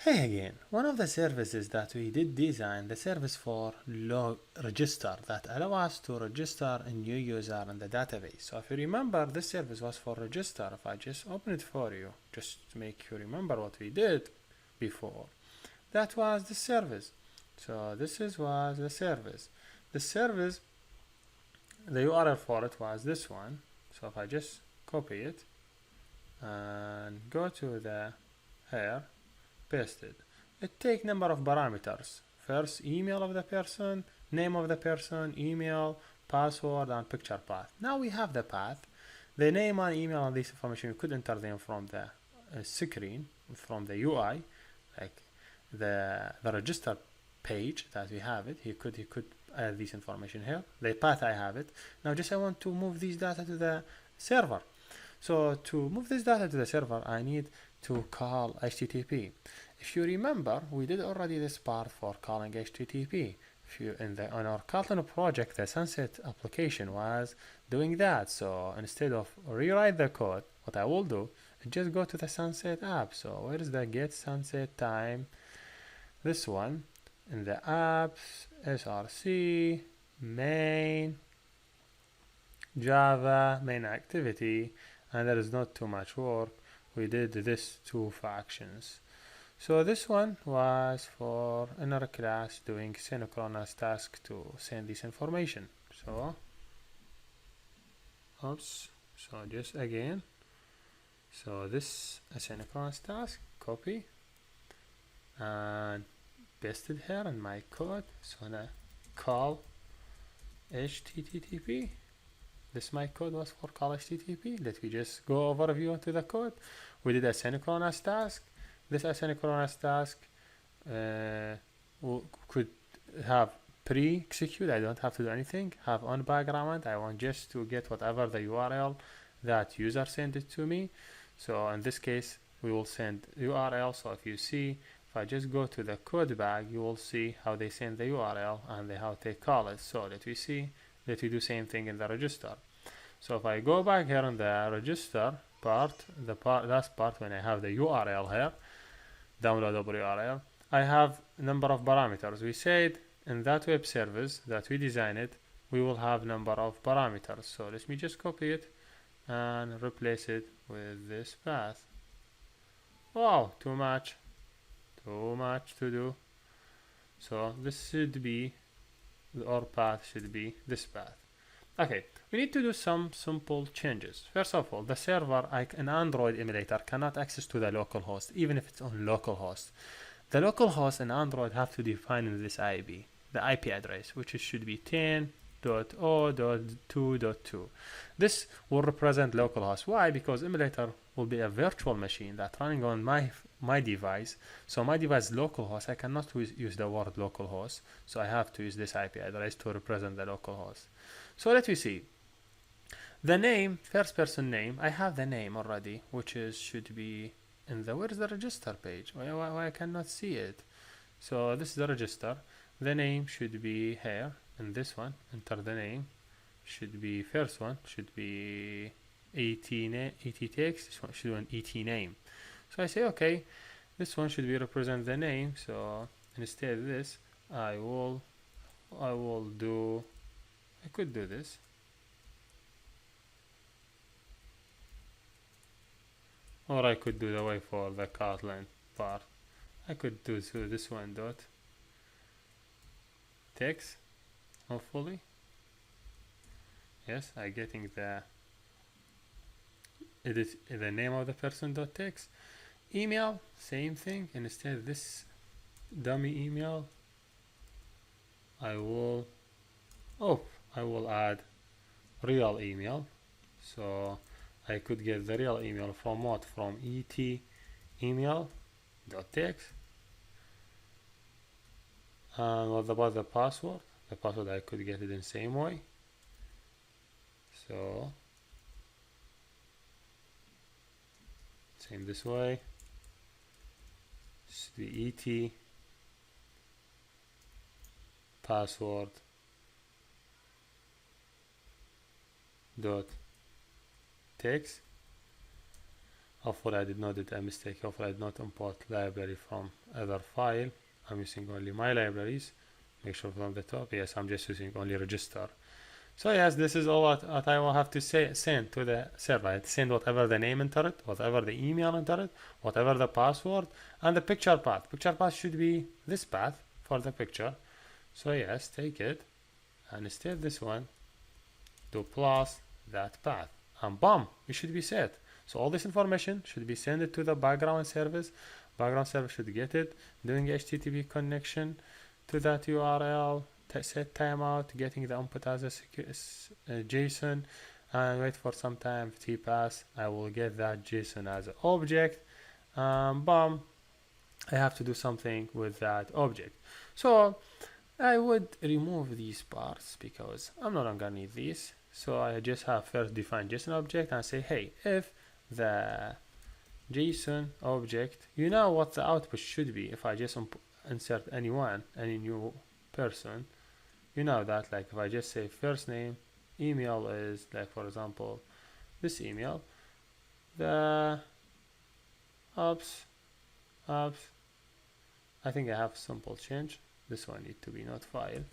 Hey again, one of the services that we did design the service for log register that allow us to register a new user in the database. So if you remember, this service was for register. If I just open it for you, just to make you remember what we did before, that was the service. So was the service. The service, the URL for it was this one. So if I just copy it and go to the here, paste it take number of parameters. First, email of the person, name of the person, email, password, and picture path. Now we have the path. The name and email and this information, you could enter them from the screen, from the UI, like the register page that we have it. He could add this information here. The path, I have it. Now just I want to move this data to the server. So to move this data to the server, I need to call HTTP. If you remember, we did already this part for calling HTTP. On our Kotlin project, the Sunset application was doing that. So instead of rewrite the code, what I will do is just go to the Sunset app. So where is the get sunset time? This one in the apps, src, main, Java, main activity, and there is not too much work. We did this two functions. So this one was for inner class doing synchronous task to send this information. So just again, so this asynchronous task, copy and paste it here in my code. So now call HTTP. This my code was for call HTTP. Let me just go overview into the code. We did a synchronous task. This asynchronous task could have pre-execute. I don't have to do anything. Have on background. I want just to get whatever the URL that user sent it to me. So in this case, we will send URL. So if you see, if I just go to the code bag, you will see how they send the URL and how they call it. So let we see that we do same thing in the register. So if I go back here in the register part, last part when I have the URL here, downloadable URL, I have number of parameters. We said in that web service that we designed it, we will have number of parameters. So let me just copy it and replace it with this path. Wow, too much to do. So this should be, our path should be this path. Okay, we need to do some simple changes. First of all, the server, an Android emulator, cannot access to the localhost, even if it's on localhost. The localhost in Android have to define in this IP, the IP address, which should be 10.0.2.2. This will represent localhost. Why? Because emulator will be a virtual machine that running on my device. So my device localhost, I cannot use the word localhost. So I have to use this IP address to represent the localhost. So let me see. The name, first person name, I have the name already, which should be in the, where's the register page? Why I cannot see it? So this is the register. The name should be here, in this one, enter the name. Should be, first one, should be ET text, this one should be an ET name. So I say, okay, this one should be represent the name. So instead of this, I could do this. Or I could do the way for the Kotlin part. I could do this one dot text, hopefully. Yes, I getting the name of the person dot text. Email, same thing. Instead of this dummy email, I will add real email. So I could get the real email from what? From et email.text. And what about the password? The password I could get it in the same way. So same this way. Should be et password dot text. Hopefully I did not do a mistake. Hopefully I did not import library from other file. I'm using only my libraries. Make sure from the top. Yes, I'm just using only register. So yes, this is all what I will have to send to the server. I send whatever the name enter it, whatever the email enter it, whatever the password, and the picture path. Picture path should be this path for the picture. So yes, take it, and instead this one, do plus that path, and boom, it should be set. So all this information should be sent to the background service. Background service should get it, doing HTTP connection to that URL, set timeout, getting the input as a JSON, and wait for some time. If T pass, I will get that JSON as an object. Boom, I have to do something with that object. So I would remove these parts because I'm no longer need these. So I just have first define JSON object and say, hey, if the JSON object, you know what the output should be if I just insert any new person. You know that, like if I just say first name, email is like, for example, this email, the apps, I think I have simple change. This one need to be not file.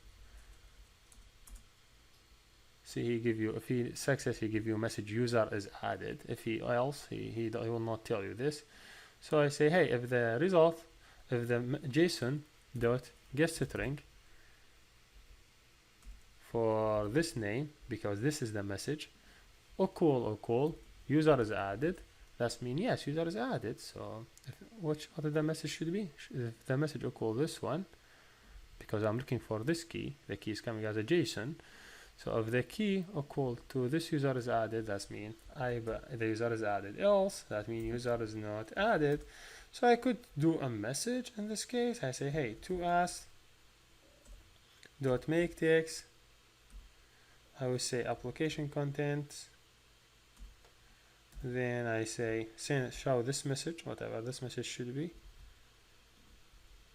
See, he give you, if he success, he give you a message user is added. If he else, he will not tell you this. So I say, hey, if the result, if the JSON dot get string for this name, because this is the message, cool, user is added. That means yes, user is added. So what the message should be? If the message equal this one, because I'm looking for this key, the key is coming as a JSON. So if the key equal to this user is added, that means the user is added. Else, that means user is not added. So I could do a message in this case. I say, hey, to us dot make text. I will say application content. Then I say show this message, whatever this message should be.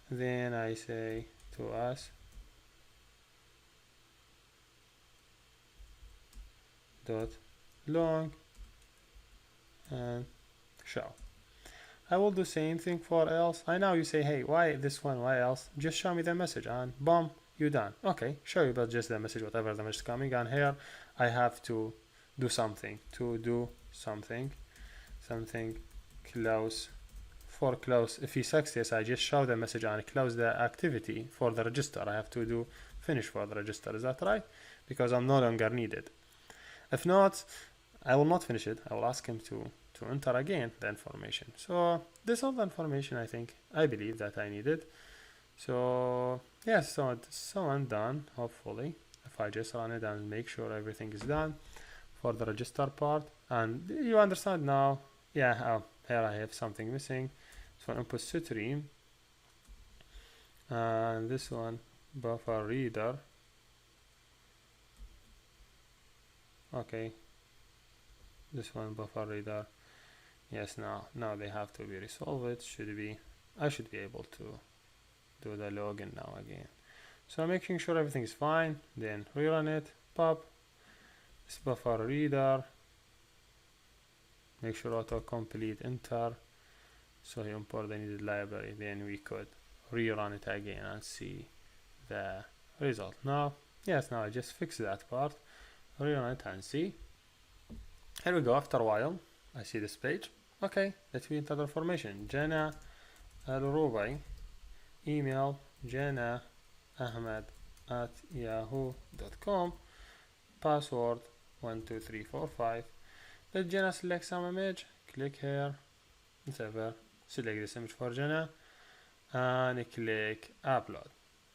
Then I say to us dot long and show. I will do same thing for else. I know you say, hey, why this one, why else? Just show me the message and boom, you done. Okay, show you but just the message, whatever the message coming. And here I have to do something, something close. For close, if he success, I just show the message and close the activity for the register. I have to do finish for the register. Is that right? Because I'm no longer needed. If not, I will not finish it. I will ask him to enter again the information. So this is all the information I believe that I needed. So yes, so I'm done. Hopefully, if I just run it and make sure everything is done for the register part, and you understand now. Yeah, here I have something missing. So input stream, and this one buffer reader. Okay, this one buffer reader. Yes, now they have to be resolved. I should be able to do the login now again. So making sure everything is fine, then rerun it, pop this buffer reader, make sure autocomplete enter, so you import the needed library, then we could rerun it again and see the result. Now I just fixed that part, rerun it and see. Here we go. After a while I see this page. Okay, let me enter the information. Jana Al-Rubai, email Jana Ahmed at yahoo.com, password 12345. Let Jana select some image, click here, whatever, select this image for Jana and click upload.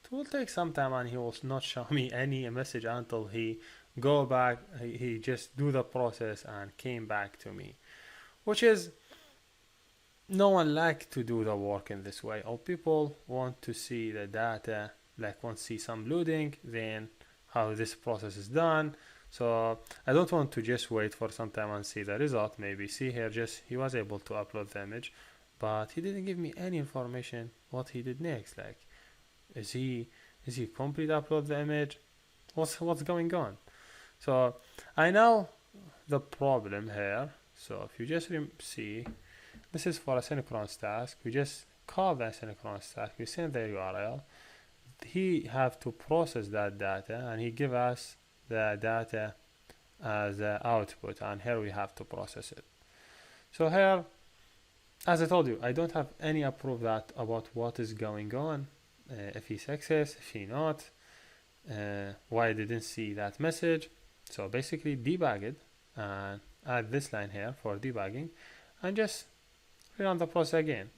It will take some time and he will not show me any message until he go back, he just do the process and came back to me, which is, no one like to do the work in this way. All people want to see the data, like want to see some loading, then how this process is done. So I don't want to just wait for some time and see the result. Maybe see here, just he was able to upload the image, but he didn't give me any information what he did next. Like, is he complete upload the image? What's going on? So I know the problem here. So if you just see, This is for a synchronous task. We just call the synchronous task. We send the URL. He have to process that data, and he give us the data as output, and here we have to process it. So here, as I told you, I don't have any approve that about what is going on, if he success, if he not, why I didn't see that message. So basically debug it and add this line here for debugging, and just run the process again.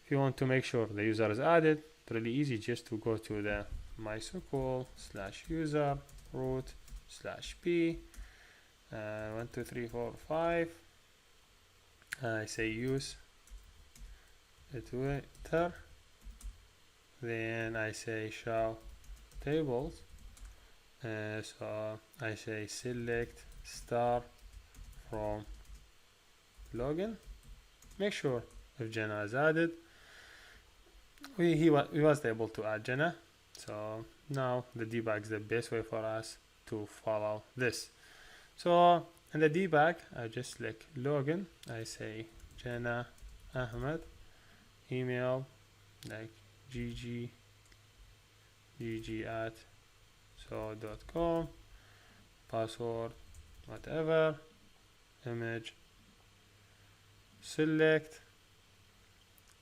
If you want to make sure the user is added, it's really easy just to go to the MySQL/user root/p 1 2 3 4 5. I say use Twitter, then I say show tables, so I say select star from login. Make sure if Jenna is added. We was able to add Jenna, so now the debug is the best way for us to follow this. So in the debug, I just click login. I say Jenna Ahmed, email like gg at so.com, password whatever, image, select,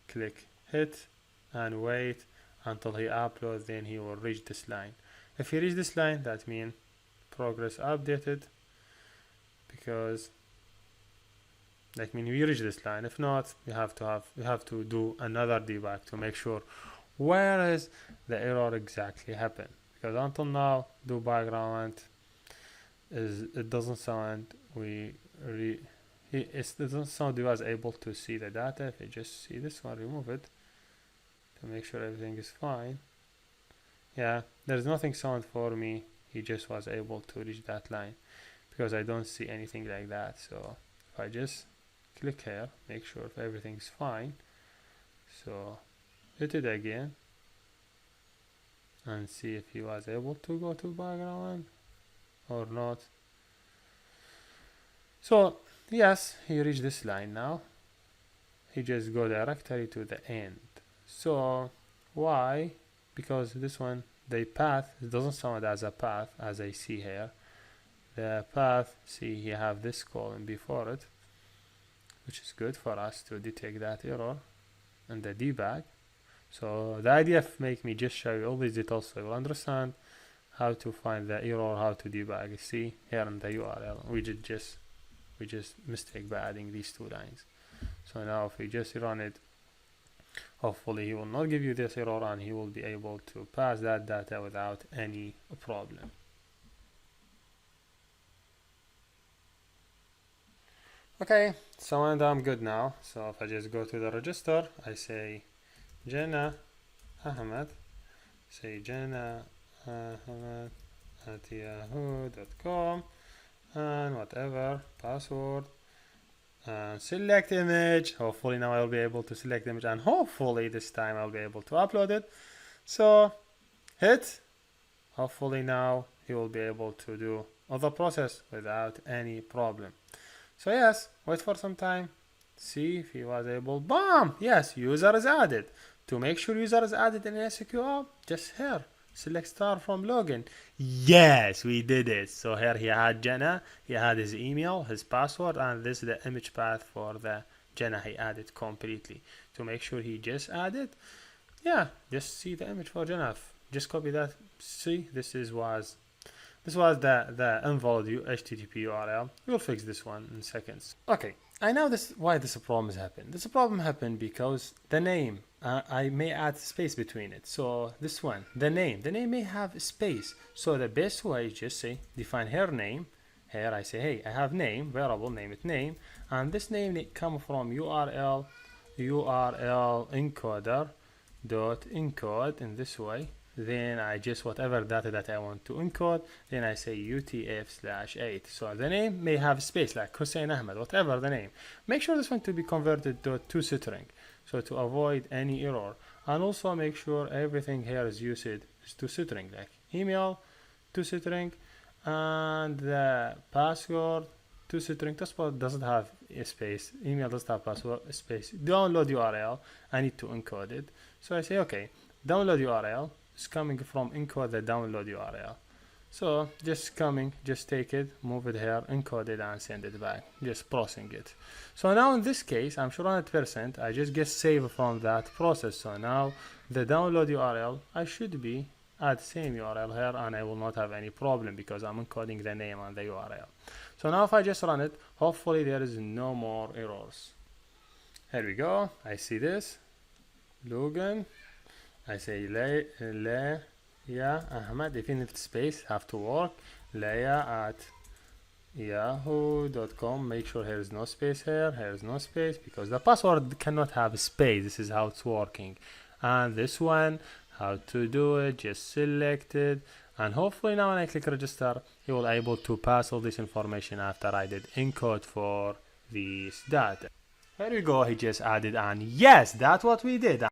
click hit, and wait until he uploads. Then he will reach this line. If he reach this line, that means progress updated, because like when you reach this line. If not, you have to do another debug to make sure where is the error exactly happen, because until now do background is it doesn't sound it doesn't sound he was able to see the data. If you just see this one, remove it to make sure everything is fine. Yeah, there's nothing sound for me. He just was able to reach that line, because I don't see anything like that. So if I just click here, make sure if everything's fine, so hit it again and see if he was able to go to background or not. So yes, he reached this line now. He just go directly to the end. So why? Because this one, the path, it doesn't sound as a path as I see here. The path, see, you have this column before it, which is good for us to detect that error and the debug. So the idea make me just show you all these details so you'll understand how to find the error, how to debug. See here in the URL, we just mistake by adding these two lines. So now if we just run it, hopefully he will not give you this error, and he will be able to pass that data without any problem. Okay, so and I'm good now. So if I just go to the register, I say Jenna Ahmed, say Jenna Ahmed at yahoo.com, and whatever password, and select image. Hopefully now I'll be able to select image, and hopefully this time I'll be able to upload it. So hit, hopefully now he will be able to do all the process without any problem. So yes, wait for some time, see if he was able. Boom! Yes, user is added. To make sure user is added in SQL, just here, select star from login. Yes, we did it. So here he had Jenna, he had his email, his password, and this is the image path for the Jenna he added completely. To make sure he just added, yeah, just see the image for Jenna. Just copy that. See, this was the invalid HTTP URL. We'll fix this one in seconds. Okay, I know why this problem has happened. This problem happened because the name, I may add space between it. So this one, the name may have space. So the best way is just say define her name. Here I say, hey, I have name, variable, name it name, and this name come from URL encoder dot encode in this way. Then I just whatever data that I want to encode, then I say UTF/8. So the name may have space like Hussein Ahmed, whatever the name. Make sure this one to be converted to toString, so to avoid any error. And also make sure everything here is used is toString, like email, toString, and the password to string to spot doesn't have a space, email doesn't have password space, download URL, I need to encode it. So I say, okay, download URL is coming from encode the download URL. So just take it, move it here, encode it, and send it back, just processing it. So now in this case, I'm sure 100%, I just get saved from that process. So now the download URL, I should be at same URL here, and I will not have any problem because I'm encoding the name and the URL. So now if I just run it, hopefully there is no more errors. Here we go, I see this, login, I say Ahmed, definite space, have to work, Leia at yahoo.com, make sure here is no space here is no space, because the password cannot have space, this is how it's working. And this one, how to do it, just select it, and hopefully now when I click register, he will able to pass all this information after I did encode for this data. Here we go, he just added, and yes, that's what we did.